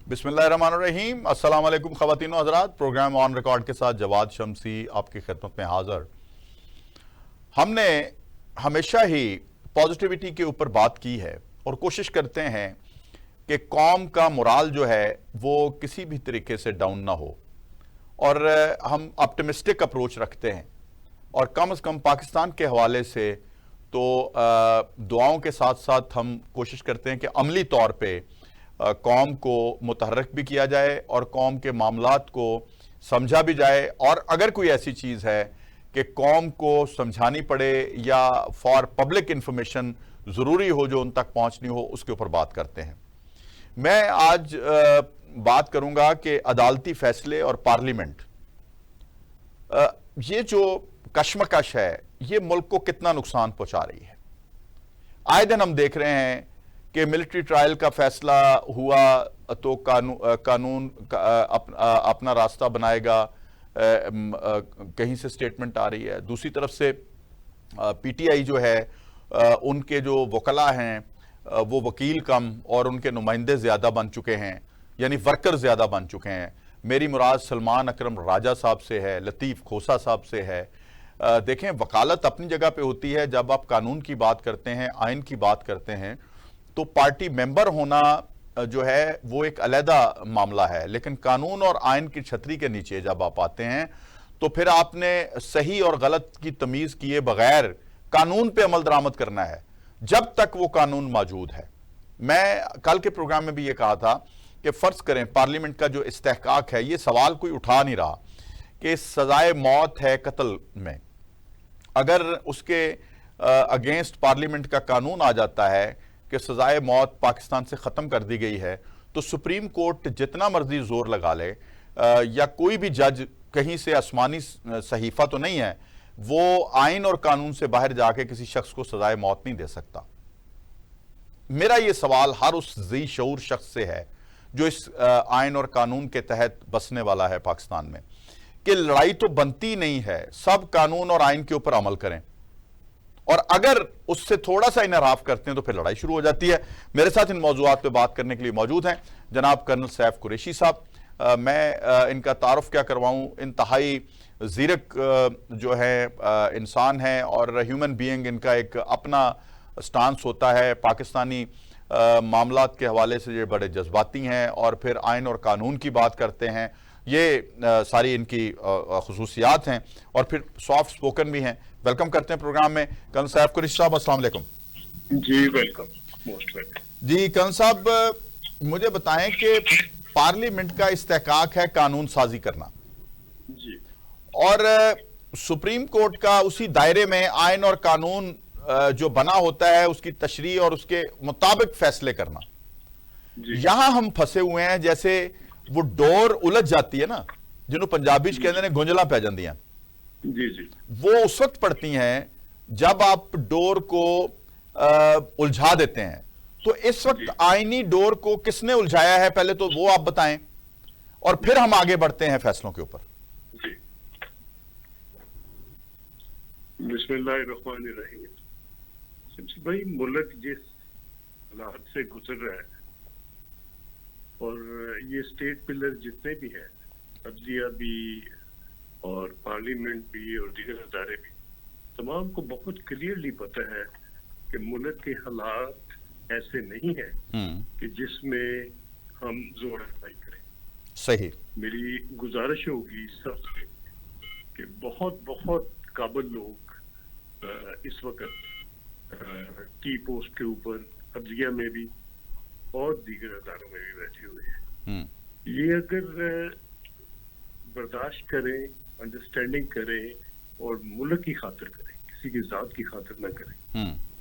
बिस्मिल्लाहिर्रहमानिर्रहीम। अस्सलाम वालेकुम ख़वातीन व हज़रात। प्रोग्राम ऑन रिकॉर्ड के साथ जवाद शमसी आपकी खिदमत में हाज़िर। हमने हमेशा ही पॉजिटिविटी के ऊपर बात की है और कोशिश करते हैं कि कौम का मोराल जो है वो किसी भी तरीके से डाउन ना हो, और हम ऑप्टिमिस्टिक अप्रोच रखते हैं। और कम से कम पाकिस्तान के हवाले से तो दुआओं के साथ साथ हम कोशिश करते हैं कि अमली तौर पे कौम को मुतहर्रिक भी किया जाए और कौम के मामलात को समझा भी जाए, और अगर कोई ऐसी चीज़ है कि कौम को समझानी पड़े या फॉर पब्लिक इंफॉर्मेशन ज़रूरी हो जो उन तक पहुंचनी हो, उसके ऊपर बात करते हैं। मैं आज बात करूंगा कि अदालती फैसले और पार्लियामेंट, ये जो कशमकश है ये मुल्क को कितना नुकसान पहुंचा रही है। आए दिन हम देख रहे हैं कि मिलिट्री ट्रायल का फैसला हुआ तो कानून अपना रास्ता बनाएगा, कहीं से स्टेटमेंट आ रही है। दूसरी तरफ से पीटीआई जो है, उनके जो वकला हैं वो वकील कम और उनके नुमाइंदे ज़्यादा बन चुके हैं, यानी वर्कर ज़्यादा बन चुके हैं। मेरी मुराद सलमान अकरम राजा साहब से है, लतीफ़ खोसा साहब से है। देखें, वकालत अपनी जगह पे होती है। जब आप कानून की बात करते हैं, आइन की बात करते हैं, तो पार्टी मेंबर होना जो है वो एक अलहदा मामला है, लेकिन कानून और आइन की छतरी के नीचे जब आप आते हैं तो फिर आपने सही और गलत की तमीज़ किए बगैर कानून पे अमल दरामद करना है, जब तक वो कानून मौजूद है। मैं कल के प्रोग्राम में भी ये कहा था कि फ़र्ज़ करें पार्लियामेंट का जो इस्तेहकाक है, ये सवाल कोई उठा नहीं रहा कि सजाए मौत है कत्ल में, अगर उसके अगेंस्ट पार्लियामेंट का कानून आ जाता है कि सजाए मौत पाकिस्तान से ख़त्म कर दी गई है, तो सुप्रीम कोर्ट जितना मर्जी जोर लगा ले, या कोई भी जज कहीं से आसमानी सहीफा तो नहीं है, वो आइन और कानून से बाहर जाके किसी शख्स को सजाए मौत नहीं दे सकता। मेरा ये सवाल हर उस ज़ी शऊर शख्स से है जो इस आइन और कानून के तहत बसने वाला है पाकिस्तान में, कि लड़ाई तो बनती नहीं है, सब कानून और आइन के ऊपर अमल करें, और अगर उससे थोड़ा सा इनहराफ करते हैं तो फिर लड़ाई शुरू हो जाती है। मेरे साथ इन मौजूआत पे बात करने के लिए मौजूद हैं जनाब कर्नल सैफ कुरैशी साहब। मैं इनका तारुफ क्या करवाऊं, इंतहाई ज़ीरक जो है इंसान है, और ह्यूमन बीइंग इनका एक अपना स्टांस होता है। पाकिस्तानी मामलात के हवाले से ये बड़े जज्बाती हैं और फिर आइन और कानून की बात करते हैं। ये सारी इनकी खुसूसियात हैं, और फिर सॉफ्ट स्पोकन भी हैं। वेलकम करते हैं प्रोग्राम में कर्नल सैफ कुरैशी साहब। अस्सलाम वालेकुम। जी वेलकम, मोस्ट वेलकम। जी कर्नल साहब, मुझे बताएं कि पार्लियामेंट का इस्तेहकाक है कानून साजी करना, जी, और सुप्रीम कोर्ट का उसी दायरे में आइन और कानून जो बना होता है उसकी तशरीह और उसके मुताबिक फैसले करना। यहां हम फंसे हुए हैं, जैसे वो डोर उलझ जाती है ना, जिन्हों पंजाबी च कहते हैं गुंजला पै जांदियां। जी जी, वो उस वक्त पड़ती हैं जब आप डोर को उलझा देते हैं। तो इस वक्त आईनी डोर को किसने उलझाया है, पहले तो वो आप बताएं, और फिर हम आगे बढ़ते हैं फैसलों के ऊपर। जी, बिस्मिल्लाहिर्रहमानिर्रहीम। सबसे बड़ी मुल्क जिस हालात से गुजर रहा है, और ये स्टेट पिलर जितने भी हैं, अदलिया भी और पार्लियामेंट भी और दीगर अदारे भी, तमाम को बहुत क्लियरली पता है कि मुल्क के हालात ऐसे नहीं है कि जिसमें हम जोर अफजाई करें। सही। मेरी गुजारिश होगी सबसे कि बहुत बहुत काबिल लोग इस वक्त की पोस्ट के ऊपर अदलिया में भी और दीगर अदारों में भी बैठे हुए हैं। ये अगर बर्दाश्त करें, अंडरस्टैंडिंग करें और मुल्क की खातिर करें, किसी की जात की खातिर ना करें,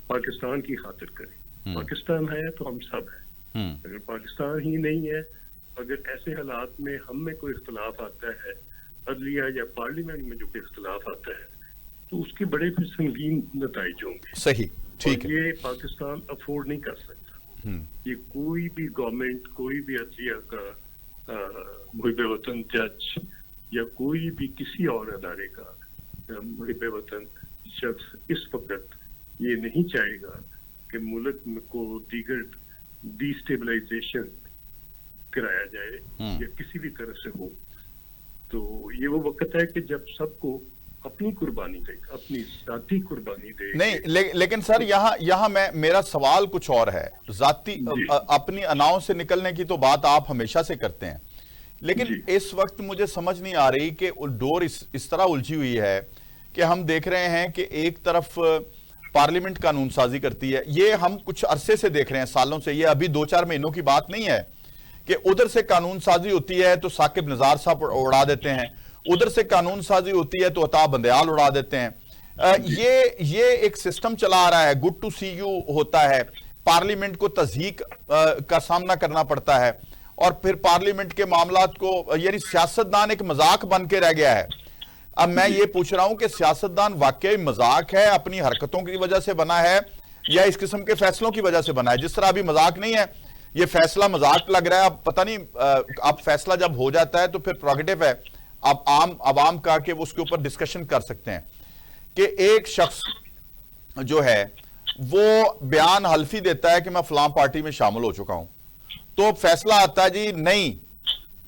पाकिस्तान की खातिर करें। पाकिस्तान है तो हम सब हैं। अगर पाकिस्तान ही नहीं है, अगर ऐसे हालात में हम में कोई इख्तलाफ आता है, अदलिया या पार्लियामेंट में जो कोई इख्तलाफ आता है, तो उसके बड़े फिर संगीन नतीजे होंगे। सही, ठीक है। ये पाकिस्तान अफोर्ड नहीं कर सकता। ये कोई भी गवर्नमेंट, कोई भी अदलिया का मुहिब वतन जज या कोई भी किसी और अदारे का मुहिब वतन शख्स इस वक्त ये नहीं चाहेगा कि मुल्क को दीगर डिस्टेबलाइजेशन कराया जाए या किसी भी तरह से हो, तो ये वो वक्त है कि जब सबको अपनी कुर्बानी दे, अपनी जाती कुर्बानी दे। नहीं, लेकिन सर यहाँ मेरा सवाल कुछ और है। जाती अपनी अनाओं से निकलने की तो बात आप हमेशा से करते हैं, लेकिन इस वक्त मुझे समझ नहीं आ रही कि डोर इस तरह उलझी हुई है कि हम देख रहे हैं कि एक तरफ पार्लियामेंट कानून साजी करती है, ये हम कुछ अरसे से देख रहे हैं, सालों से, ये अभी 2-4 महीनों की बात नहीं है कि उधर से कानून साजी होती है तो साकिब निज़ार साहब उड़ा देते हैं, उधर से कानून साजी होती है तो अता बंदयाल उड़ा देते हैं। ये एक सिस्टम चला आ रहा है। गुड टू सी यू होता है, पार्लियामेंट को तज़हीक का सामना करना पड़ता है, और फिर पार्लियामेंट के मामलात को, यानी सियासतदान एक मजाक बन के रह गया है। अब मैं ये पूछ रहा हूं कि सियासतदान वाकई मजाक है, अपनी हरकतों की वजह से बना है, या इस किस्म के फैसलों की वजह से बना है? जिस तरह अभी मजाक नहीं है, ये फैसला मजाक लग रहा है। अब पता नहीं, अब फैसला जब हो जाता है तो फिर प्रोगेटिव है, अब आवाम का कि उसके ऊपर डिस्कशन कर सकते हैं कि एक शख्स जो है वो बयान हल्फी देता है कि मैं फलां पार्टी में शामिल हो चुका हूं, तो फैसला आता है जी नहीं,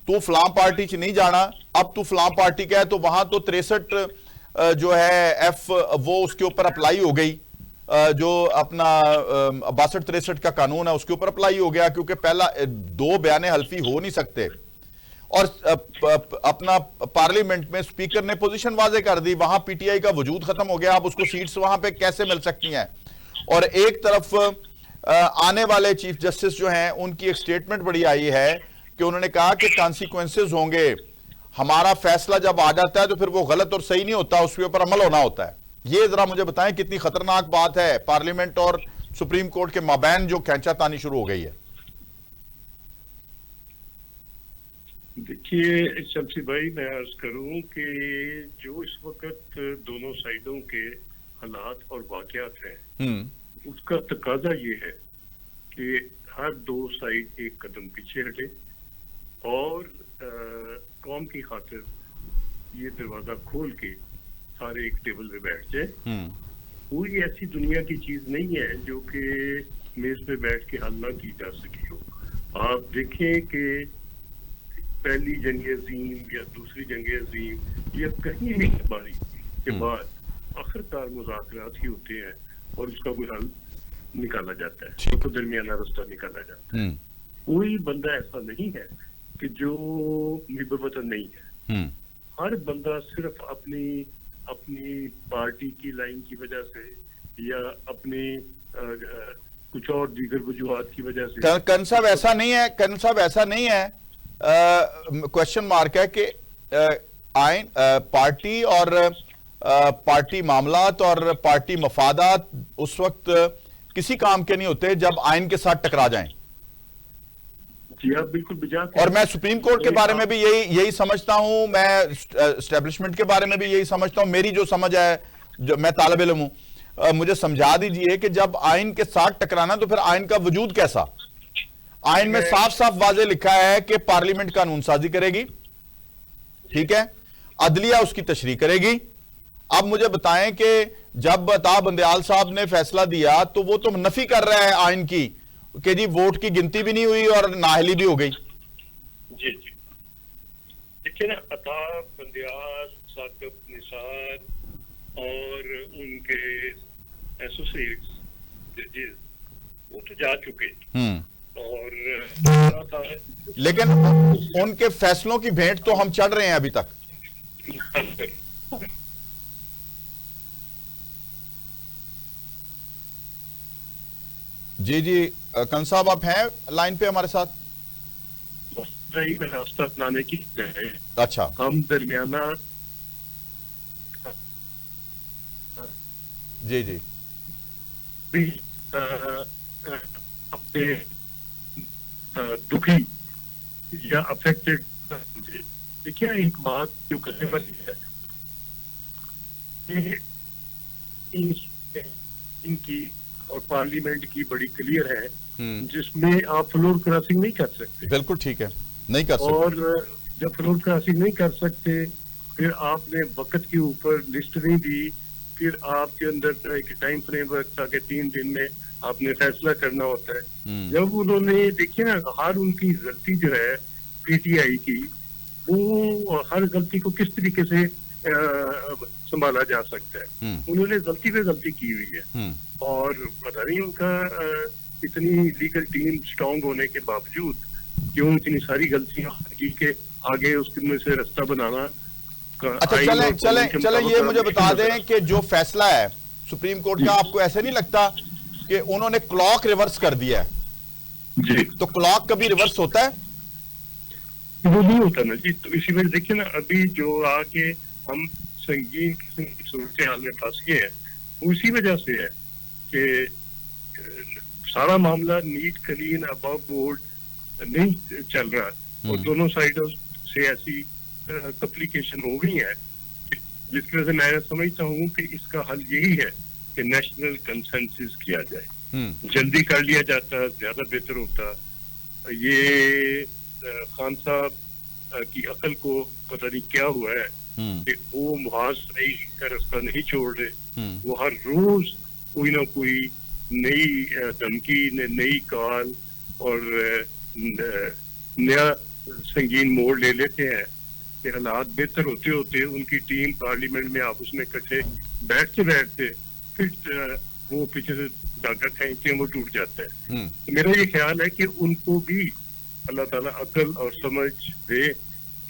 तू फलां पार्टी च नहीं जाना, अब तू फलां पार्टी का है, तो वहां तो 63 जो है एफ वो उसके ऊपर अप्लाई हो गई, जो अपना 62-63 का कानून है उसके ऊपर अप्लाई हो गया, क्योंकि पहला 2 बयाने हल्फी हो नहीं सकते। और अपना पार्लियामेंट में स्पीकर ने पोजीशन वाजे कर दी, वहां पीटीआई का वजूद खत्म हो गया, अब उसको सीट्स वहां पे कैसे मिल सकती हैं? और एक तरफ आने वाले चीफ जस्टिस जो हैं उनकी एक स्टेटमेंट बड़ी आई है कि उन्होंने कहा कि कॉन्सिक्वेंसेज होंगे, हमारा फैसला जब आ जाता है तो फिर वो गलत और सही नहीं होता, उसके ऊपर अमल होना होता है। ये जरा मुझे बताएं कितनी खतरनाक बात है, पार्लियामेंट और सुप्रीम कोर्ट के माबैन जो खींचातानी शुरू हो गई है। देखिए शमसी भाई, मैं अर्ज करूं कि जो इस वक्त दोनों साइडों के हालात और वाकयात हैं, उसका तकाजा ये है कि हर 2 साइड एक कदम पीछे हटे और कौम की खातिर ये दरवाजा खोल के सारे एक टेबल पे बैठ जाए। कोई ऐसी दुनिया की चीज नहीं है जो कि मेज पे बैठ के हल ना की जा सकी हो। आप देखें कि पहली जंग अजीम या दूसरी जंग अजीम या कहीं भी बारी के बाद आखिरकार मुज़ाकरात ही होते हैं और उसका कोई हल निकाला जाता है, तो दरमियाना रास्ता निकाला जाता है। कोई बंदा ऐसा नहीं है कि जो निबवतन नहीं है। हर बंदा सिर्फ अपनी पार्टी की लाइन की वजह से या अपने कुछ और दीगर वजूहात की वजह से। कर्नल साहब ऐसा नहीं है, कर्नल साहब ऐसा नहीं है, क्वेश्चन मार्क है कि आइन पार्टी और पार्टी मामलात और पार्टी मफादात उस वक्त किसी काम के नहीं होते जब आइन के साथ टकरा जाएं। जी आप बिल्कुल बिजाक। और मैं सुप्रीम कोर्ट के बारे में भी यही समझता हूं, मैं एस्टेब्लिशमेंट के बारे में भी यही समझता हूं। मेरी जो समझ है, जो मैं तालिब इल्म हूं, मुझे समझा दीजिए कि जब आइन के साथ टकराना तो फिर आइन का वजूद कैसा? आइन में साफ साफ वाजे लिखा है कि पार्लियामेंट कानून साजी करेगी, ठीक है, अदलिया उसकी तशरीह करेगी। अब मुझे बताएं कि जब अता बंदयाल साहब ने फैसला दिया तो वो तो नफी कर रहा है आइन की कि जी वोट की गिनती भी नहीं हुई और नाअहली भी हो गई। जी जी देखिए ना, अता बंदयाल, साकिब निसार और उनके एसोसिएट्स जजेस वो तो जा चुके और लेकिन उनके फैसलों की भेंट तो हम चढ़ रहे हैं अभी तक। जी जी कन साहब आप हैं लाइन पे हमारे साथ? रास्ता अपनाने की है। अच्छा, हम दरमियाना जी जी अपने दुखी या अफेक्टेड। देखिए एक बात जो करने वाली है इनकी और पार्लियामेंट की बड़ी क्लियर है, जिसमें आप फ्लोर क्रॉसिंग नहीं कर सकते। बिल्कुल ठीक है, नहीं कर सकते। और जब फ्लोर क्रॉसिंग नहीं कर सकते, फिर आपने वक्त के ऊपर लिस्ट नहीं दी, फिर आपके अंदर एक टाइम फ्रेम था कि 3 दिन में आपने फैसला करना होता है। जब उन्होंने देखिए ना, हर उनकी गलती जो है पीटीआई की, वो हर गलती को किस तरीके से संभाला जा सकता है। उन्होंने गलती पे गलती की हुई है, और पता नहीं उनका इतनी लीगल टीम स्ट्रांग होने के बावजूद क्यों इतनी सारी गलतियां की के आगे उसमें से रास्ता बनाना। अच्छा, चलें ये मुझे बता दें कि जो फैसला है सुप्रीम कोर्ट का, आपको ऐसे नहीं लगता कि उन्होंने क्लॉक रिवर्स कर दिया है? जी, तो क्लॉक कभी रिवर्स होता है? वो नहीं होता ना जी। तो इसी में देखिए ना, अभी जो आके हम संगीन किस्म की सूरत हाल में फंस गए हैं, उसी वजह से है कि सारा मामला नीट क्लीन अबव बोर्ड नहीं चल रहा, और दोनों साइडों से ऐसी कॉम्प्लिकेशन हो गई है जिसकी वजह से मैं समझता हूँ कि इसका हल यही है कि नेशनल कंसेंसस किया जाए। जल्दी कर लिया जाता ज्यादा बेहतर होता। ये खान साहब की अकल को पता नहीं क्या हुआ है कि वो मुहासरे का रास्ता नहीं छोड़ रहे। वो हर रोज कोई ना कोई नई धमकी, नई कॉल और नया संगीन मोड़ ले लेते हैं कि हालात बेहतर होते होते उनकी टीम पार्लियामेंट में आपस में इकट्ठे बैठते फिर वो पीछे से धागा खींचते हैं, वो टूट जाता है। तो मेरा ये ख्याल है कि उनको भी अल्लाह ताला अकल और समझ दे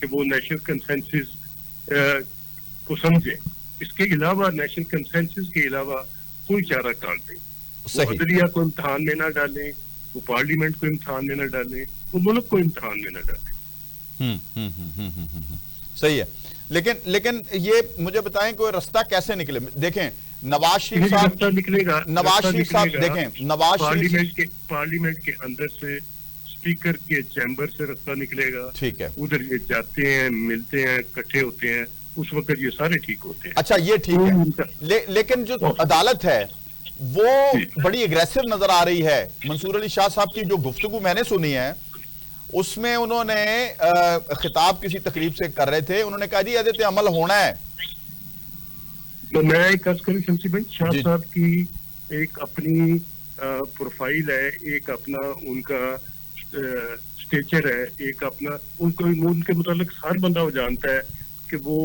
कि वो नेशनल कंसेंसस को समझे। इसके अलावा नेशनल कंसेंसस के अलावा कोई चारा काट दें। वो अदलिया को इम्तहान में ना डालें, वो पार्लियामेंट को इम्तहान में ना डालें, वो मुल्क को इम्तहान में ना डालें। सही है। लेकिन ये मुझे बताएं कोई रास्ता कैसे निकले? देखें नवाज शरीफ साहब रास्ता निकलेगा, नवाज शरीफ साहब देखें नवाज पार्लियामेंट के अंदर से स्पीकर के चैम्बर से रास्ता निकलेगा। ठीक है, उधर ये जाते हैं, मिलते हैं, इकट्ठे होते हैं, उस वक्त ये सारे ठीक होते हैं। अच्छा, ये ठीक है। लेकिन जो अदालत है वो बड़ी एग्रेसिव नजर आ रही है। मंसूर अली शाह साहब की जो गुफ्तगू मैंने सुनी है उसमें उन्होंने खिताब किसी तकरीब से कर रहे थे, उन्होंने कहा जी अदे अमल होना है। तो मैं एक अर्ज करूं शमसी भाई, शाह साहब की एक अपनी प्रोफाइल है, एक अपना उनका स्टेचर है, एक अपना उनके मुतालिक हर बंदा वो जानता है कि वो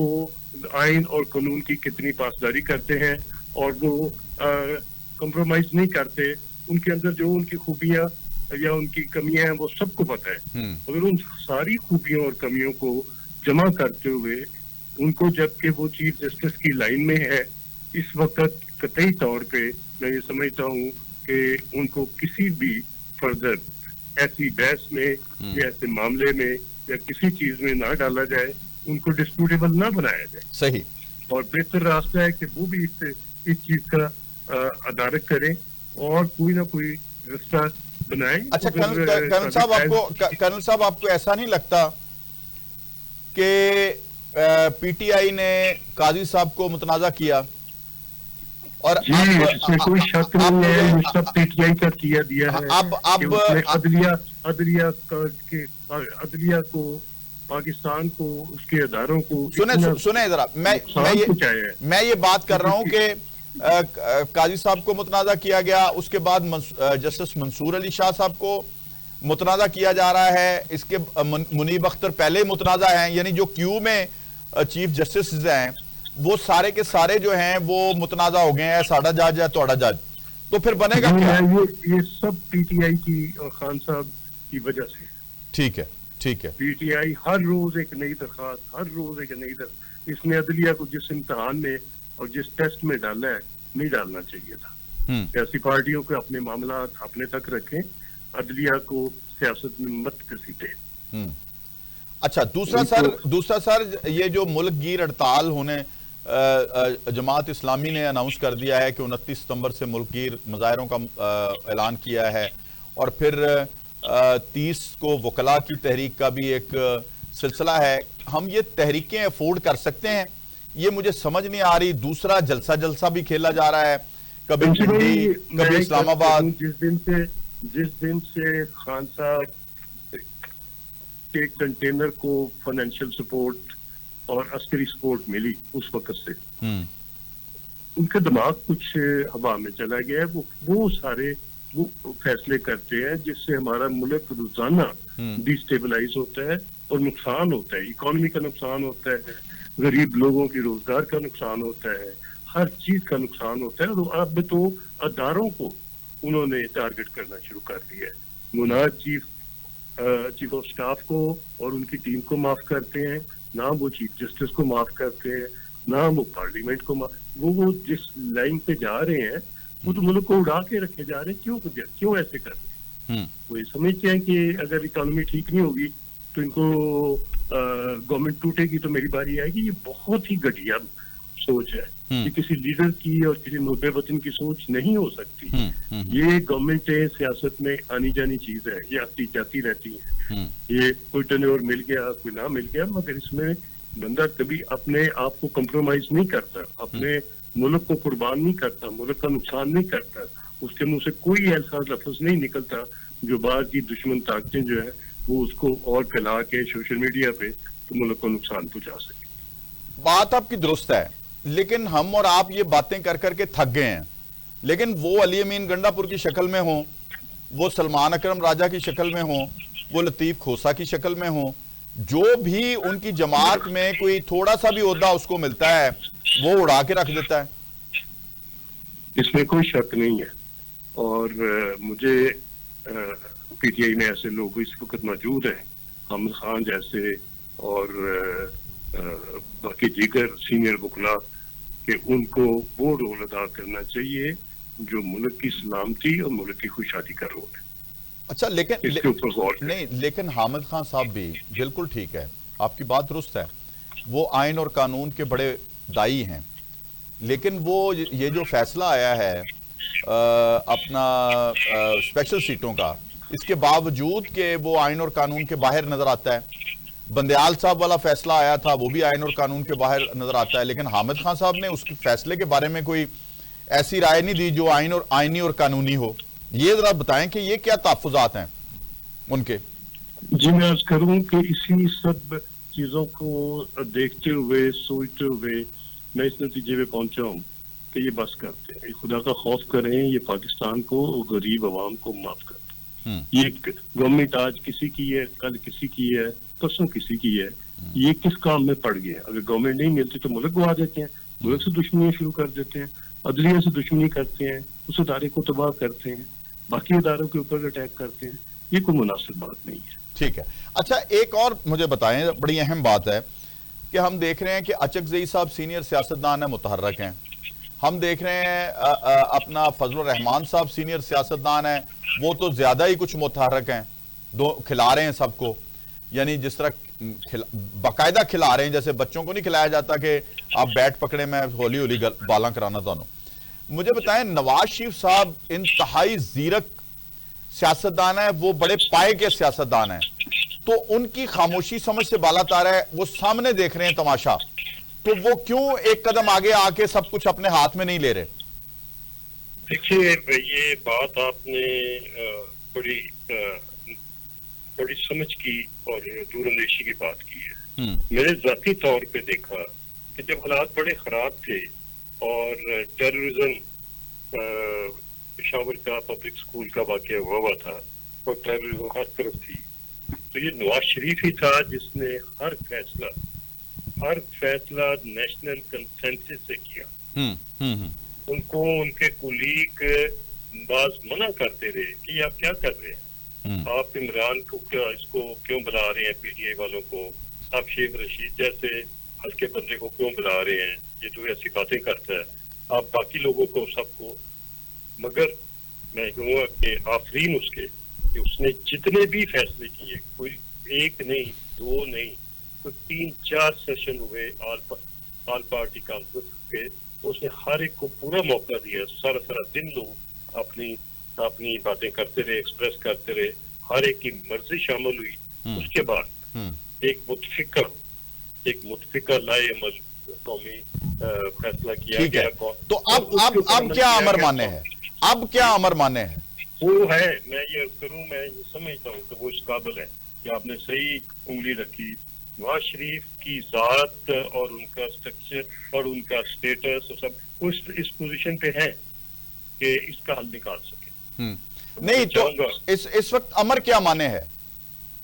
आइन और कानून की कितनी पासदारी करते हैं और वो कॉम्प्रोमाइज नहीं करते। उनके अंदर जो उनकी खूबियां या उनकी कमियां हैं वो सबको पता है। अगर उन सारी खूबियों और कमियों को जमा करते हुए उनको, जबकि वो चीफ जस्टिस की लाइन में है इस वक्त, कतई तौर पे मैं ये समझता हूँ कि उनको किसी भी फर्दर ऐसी बहस में या ऐसे मामले में या किसी चीज में ना डाला जाए, उनको डिस्प्यूटेबल ना बनाया जाए। सही। और बेहतर रास्ता है कि वो भी इस चीज का अदालत करें और कोई ना कोई रास्ता बनाए। अच्छा, कर्नल साहब आपको ऐसा नहीं लगता कि पीटीआई ने काजी साहब को मुतनाजा किया? और इसमें कोई शक नहीं है, ये सब पीटीआई का किया दिया है। अब अदलिया को, पाकिस्तान को, उसके अदारों को सुने जरा, मैं ये बात कर रहा हूं कि काजी साहब को मुतनाजा किया गया, उसके बाद जस्टिस मंसूर अली शाह साहब को मुतनाजा किया जा रहा है, इसके मुनीब अख्तर पहले मुतनाजा हैं, यानी जो क्यू में चीफ जस्टिस हैं वो सारे के सारे जो हैं वो मुतनाजा हो गए हैं, साडा जज है तोड़ा जज। तो फिर बनेगा क्या? ये सब पीटीआई की और खान साहब की वजह से। ठीक है, ठीक है। पीटीआई हर रोज एक नई दरखास्त, हर रोज एक नई दरखास्त। इसने अदलिया को जिस इम्तहान में और जिस टेस्ट में डाला है, नहीं डालना चाहिए था। सियासी पार्टियों को अपने मामला अपने तक रखें, अदलिया को सियासत में मत घसीटें। अच्छा, दूसरा सर ये जो मुल्क गिर हड़ताल होने जमात इस्लामी ने अनाउंस कर दिया है कि 29 सितंबर से मुल्क गिर मुजाहरों का ऐलान किया है, और फिर 30 को वकला की तहरीक का भी एक सिलसिला है। हम ये तहरीकें अफोर्ड कर सकते हैं? ये मुझे समझ नहीं आ रही। दूसरा जलसा भी खेला जा रहा है, कभी दिल्ली, कभी इस्लामाबाद। जिस दिन से खान साहब के कंटेनर को फाइनेंशियल सपोर्ट और अस्करी सपोर्ट मिली, उस वक्त से उनका दिमाग कुछ हवा में चला गया है। वो सारे वो फैसले करते हैं जिससे हमारा मुल्क रोजाना डिस्टेबलाइज होता है और नुकसान होता है, इकोनॉमी का नुकसान होता है, गरीब लोगों की रोजगार का नुकसान होता है, हर चीज का नुकसान होता है। और अब तो अदारों को उन्होंने टारगेट करना शुरू कर दिया है। मुनाज चीफ ऑफ स्टाफ को और उनकी टीम को माफ करते हैं, ना वो चीफ जस्टिस को माफ करते हैं, ना वो पार्लियामेंट को वो जिस लाइन पे जा रहे हैं वो तो मुल्क को उड़ा के रखे जा रहे हैं। क्यों ऐसे कर रहे हैं? वो ये समझते हैं कि अगर इकोनॉमी ठीक नहीं होगी तो इनको गवर्नमेंट टूटेगी तो मेरी बारी आएगी। ये बहुत ही घटिया सोच है। ये किसी लीडर की और किसी मुद्दे वतन की सोच नहीं हो सकती। ये गवर्नमेंट सियासत में आनी जानी चीज है, ये आती जाती रहती है। ये कोई टर्नओवर मिल गया, कोई ना मिल गया, मगर इसमें बंदा कभी अपने आप को कंप्रोमाइज नहीं करता, अपने मुल्क को कुर्बान नहीं करता, मुल्क का नुकसान नहीं करता। उसके मुंह से कोई ऐसा लफ्ज नहीं निकलता जो बाहर की दुश्मन ताकतें जो है वो उसको और फैला के सोशल मीडिया पे तो मुल्क को नुकसान पहुंचा सके। बात आपकी दुरुस्त है, लेकिन हम और आप ये बातें कर करके थक गए हैं। लेकिन वो अली अमीन गंडापुर की शक्ल में हो, वो सलमान अकरम राजा की शक्ल में हो, वो लतीफ खोसा की शक्ल में हो, जो भी उनकी जमात में कोई थोड़ा सा भी ओहदा उसको मिलता है वो उड़ा के रख देता है। इसमें कोई शक नहीं है। और मुझे पीटीआई में ऐसे लोग इस वक्त मौजूद हैं, हामिद खान जैसे और बाकी दीगर सीनियर वकला, कि उनको वो रोल अदा करना चाहिए जो मुल्क की सलामती और मुल्क की खुशहाली का रोल है। अच्छा, लेकिन इसके ऊपर गौर नहीं, लेकिन हामिद खान साहब भी बिल्कुल ठीक है, आपकी बात दुरुस्त है, वो आइन और कानून के बड़े दाई हैं। लेकिन वो ये जो फैसला आया है अपना स्पेशल सीटों का, इसके बावजूद कि वो आइन और कानून के बाहर नजर आता है। बंदयाल साहब वाला फैसला आया था, वो भी आइन और कानून के बाहर नजर आता है। लेकिन हामिद खान साहब ने उस फैसले के बारे में कोई ऐसी राय नहीं दी जो आइनी और कानूनी हो। ये जरा बताएं कि ये क्या तहफ्फुज़ात हैं उनके। जी मैं अर्ज करूं कि इसी सब चीजों को देखते हुए सोचते हुए मैं इस नतीजे पे पहुंचा हूं कि ये बस करते हैं, खुदा का खौफ करें, ये पाकिस्तान को और गरीब आवाम को माफ कर दें। ये गवर्नमेंट आज किसी की है, कल किसी की है, परसों किसी की है, ये किस काम में पड़ गए? अगर गवर्नमेंट नहीं मिलती तो मुल्क गवा देते हैं, मुल्क से दुश्मनी शुरू कर देते हैं, अदलिया से दुश्मनी करते हैं, उस अदारे को तबाह करते हैं, बाकी अदारों के ऊपर अटैक करते हैं। ये कोई मुनासिब बात नहीं है। ठीक है। अच्छा, एक और मुझे बताएं, बड़ी अहम बात है कि हम देख रहे हैं कि अचकजई साहब सीनियर सियासतदान है, मुतहर्रक हैं। हम देख रहे हैं अपना फजलुर रहमान साहब सीनियर सियासतदान है, वो तो ज्यादा ही कुछ मुतहर्रक हैं, दो खिला रहे हैं सबको, यानी जिस तरह बाकायदा खिला रहे हैं, जैसे बच्चों को नहीं खिलाया जाता कि आप बैट पकड़े, मैं हौली हौली बाला कराना दोनों। मुझे बताएं, नवाज शरीफ साहब इंतहाई जीरक सियासतदान है, वो बड़े पाए के सियासतदान है, तो उनकी खामोशी समझ से बालातार है, वो सामने देख रहे हैं तमाशा, तो वो क्यों एक कदम आगे आके सब कुछ अपने हाथ में नहीं ले रहे? देखिए, ये बात आपने बड़ी समझ की और दूरंदेशी की बात की है। मैंने जाती तौर पे देखा कि जब हालात बड़े खराब थे और टेररिज्म पेशावर का पब्लिक स्कूल का वाकया हुआ था और टेररिज्म हर तरफ थी, तो ये नवाज शरीफ ही था जिसने हर फैसला नेशनल कंसेंसस से किया। उनको उनके कुलीग बाज मना करते रहे कि आप क्या कर रहे हैं, आप इमरान को इसको क्यों बुला रहे हैं, पीटीआई वालों को, आप शेख रशीद जैसे हल्के बंदे को क्यों बुला रहे हैं, ये तो ऐसी बातें करता है, आप बाकी लोगों को सबको। मगर मैं कहूँगा कि आफरीन उसके कि उसने जितने भी फैसले किए, कोई एक नहीं, दो नहीं, कोई 3-4 सेशन हुए ऑल पार्टी कॉन्फ्रेंस के, उसने हर एक को पूरा मौका दिया। सारा दिन लोग अपनी बातें करते रहे, एक्सप्रेस करते रहे, हर एक की मर्जी शामिल हुई। उसके बाद एक मुतफिका लाए अमल कौमी फैसला किया गया। तो अब क्या अमर माने हैं? अब क्या अमर माने हैं? वो है, मैं ये करूं, मैं ये समझता हूँ कि वो इस काबिल है कि आपने सही उंगली रखी। नवाज शरीफ की जात और उनका स्ट्रक्चर और उनका स्टेटस और सब इस पोजीशन पे है कि इसका हल निकाल सके। नहीं तो इस वक्त अमर क्या माने है?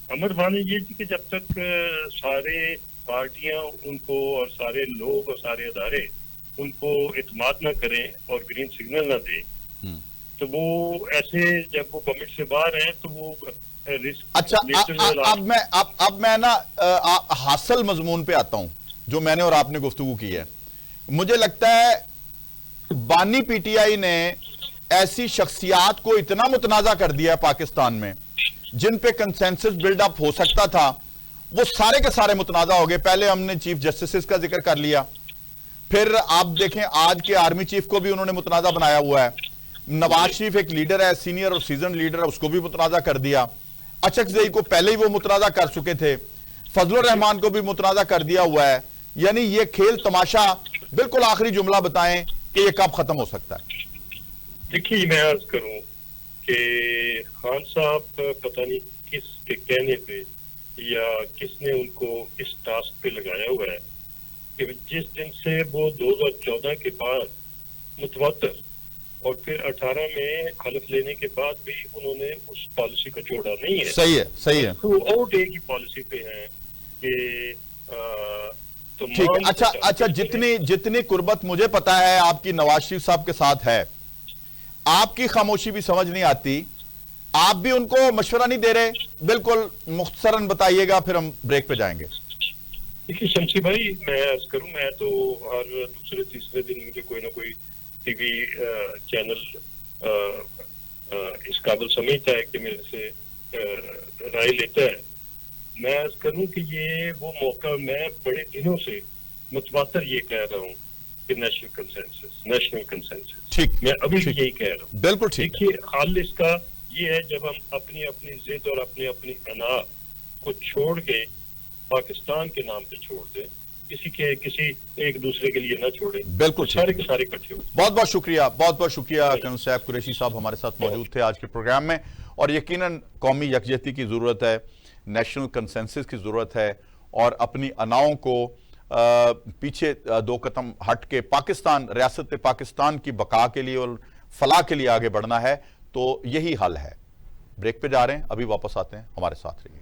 अमर माने ये थी कि जब तक सारे पार्टियां उनको और सारे लोग और सारे अदारे उनको इत्मीनान ना करें और ग्रीन सिग्नल ना दें, तो वो ऐसे जब वो गवर्नमेंट से बाहर हैं तो वो रिस्क। अच्छा, अब मैं ना हासिल मजमून पे आता हूं जो मैंने और आपने गुफ्तगू की है। मुझे लगता है बानी पीटीआई ने ऐसी शख्सियात को इतना मुतनाजा कर दिया है पाकिस्तान में जिन पे कंसेंसस बिल्डअप हो सकता था, वो सारे के सारे मुतनाजा हो गए। पहले हमने चीफ जस्टिस का जिक्र कर लिया, फिर आप देखें आज के आर्मी चीफ को भी उन्होंने मुतनाजा बनाया हुआ है। नवाज शरीफ एक लीडर है, सीनियर और सीजन लीडर है, उसको भी मुतनाजा कर दिया। अचकजई को पहले ही वो मुतनाजा कर चुके थे, फजलुर रहमान को भी मुतनाजा कर दिया हुआ है। यानी ये खेल तमाशा, बिल्कुल आखिरी जुमला बताएं कि ये कब खत्म हो सकता है? देखिए, मैं अर्ज करूं कि खान साहब पता नहीं किसके कहने पे या किसने उनको इस टास्क पे लगाया हुआ है कि जिस दिन से वो 2014 के बाद मुतवातर और फिर 18 में हलफ लेने के बाद भी उन्होंने उस पॉलिसी को छोड़ा नहीं है। सही है, सही है। थ्रू आउट एक ही पॉलिसी पे है कि ठीक है। अच्छा, जितनी कुर्बत मुझे पता है आपकी नवाज शरीफ साहब के साथ है, आपकी खामोशी भी समझ नहीं आती, आप भी उनको मशवरा नहीं दे रहे। बिल्कुल मुख्तसरन बताइएगा, फिर हम ब्रेक पे जाएंगे। देखिए शमशी भाई, मैं अर्ज करूं, मैं तो हर दूसरे तीसरे दिन मुझे कोई ना कोई टीवी चैनल इस काबिल समझता है कि मेरे से राय लेता है। मैं अर्ज करूं कि ये वो मौका, मैं बड़े दिनों से मुतवातर ये कह रहा हूं कि नेशनल कंसेंसस। ठीक, मैं अभी भी यही कह रहा हूँ। बिल्कुल ठीक। देखिए, हाल इसका ये है जब हम अपनी अपनी जिद और अपनी अना को छोड़ के पाकिस्तान के नाम पे छोड़ दें, किसी एक दूसरे के लिए ना छोड़े। बिल्कुल सारे के सारे इकट्ठे हो। बहुत बहुत शुक्रिया कर्नल सैफ कुरैशी साहब हमारे साथ मौजूद थे आज के प्रोग्राम में। और यकीनन कौमी यकजहती की जरूरत है, नेशनल कंसेंसस की जरूरत है, और अपनी अनाओं को पीछे दो कदम हट के पाकिस्तान, रियासत पाकिस्तान की बका के लिए और फलाह के लिए आगे बढ़ना है। तो यही हल है। ब्रेक पे जा रहे हैं, अभी वापस आते हैं, हमारे साथ रहिए।